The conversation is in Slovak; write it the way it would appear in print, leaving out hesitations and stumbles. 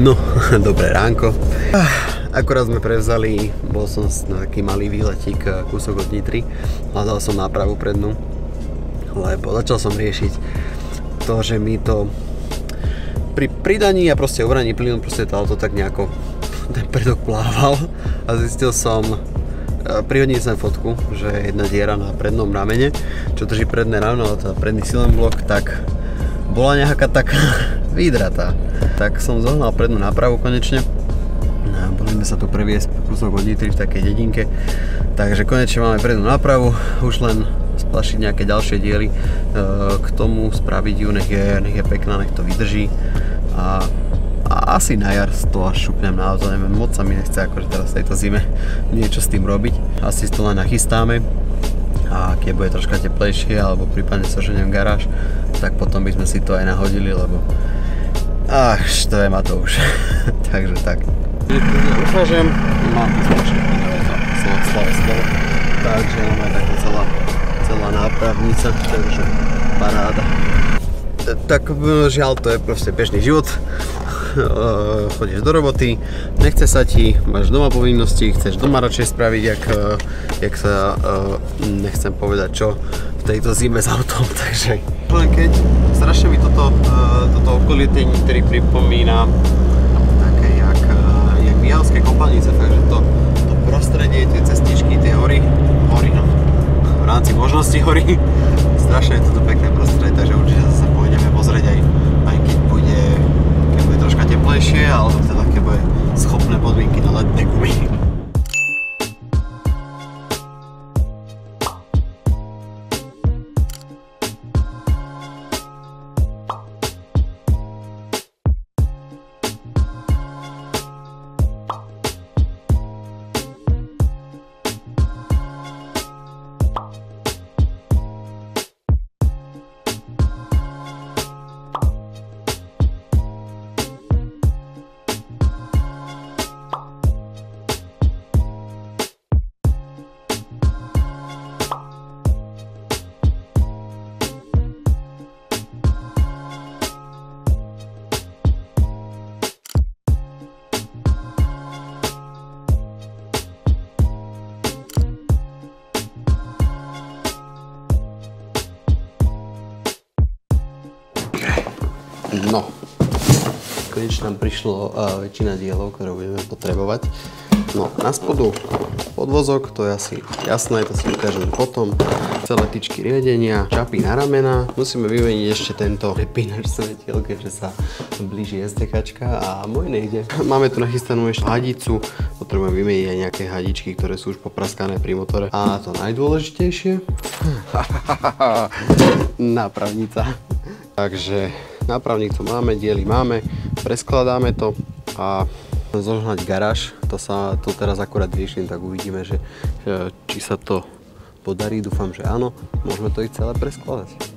No, dobré ránko. Akorát sme prevzali, bol som na taký malý výletík, kúsok od Nitry. Hľadal som nápravu prednú, lebo začal som riešiť to, že mi to pri pridaní a proste obraní plynu proste to auto tak nejako ten predok plával a zistil som, prihodím sem fotku, že jedna diera na prednom ramene, čo drží predné rameno, ale teda predný silen blok, tak bola nejaká taká vydratá. Tak som zohnal prednú nápravu konečne. Boli sme sa tu previesť kúsok od Nitry v takej dedinke, takže konečne máme prednú nápravu, už len splašiť nejaké ďalšie diely k tomu, spraviť ju, nech je pekná, nech to vydrží a asi na jar to až šupnem na auto, neviem, moc sa mi nechce akože teraz v tejto zime niečo s tým robiť, asi to len nachystáme a keď bude troška teplejšie alebo prípadne soženiem garáž, tak potom by sme si to aj nahodili, lebo štve ma to už. Takže tak. Ukážem, mám spoločne slave slovo, takže máme takto celá nápravnica, takže paráda. Tak žiaľ, to je proste bežný život. Chodíš do roboty, nechce sa ti, máš doma povinnosti, chceš doma radšej spraviť, jak sa, nechcem povedať čo, v tejto zime s autom, takže len keď strašne mi toto okolie tej Nitry pripomína také jak Mijavské kopanice, takže to prostredie, tie cestičky, tie hory, no, v rámci možností hory, strašne je toto pekné prostredie, takže určite sa pôjdeme pozrieť aj keď bude troška teplejšie, alebo teda keď bude schopné podmienky na letné gumy. No, konečne nám prišlo väčšina dielov, ktoré budeme potrebovať. No, na spodu podvozok, to je asi jasné, to si ukážem potom. Celé tyčky riadenia, čapy na ramena. Musíme vymeniť ešte tento prepínač svetiel, keďže sa blíži SDKčka a môj nejde. Máme tu nachystanú ešte hadicu, potrebujeme vymeniť aj nejaké hadičky, ktoré sú už popraskané pri motore. A to najdôležitejšie, nápravnica. Takže nápravník tu máme, diely máme, preskladáme to a zožnať garáž, to teraz akurát riešim, tak uvidíme, že či sa to podarí, dúfam, že áno, môžeme to ich celé preskladať.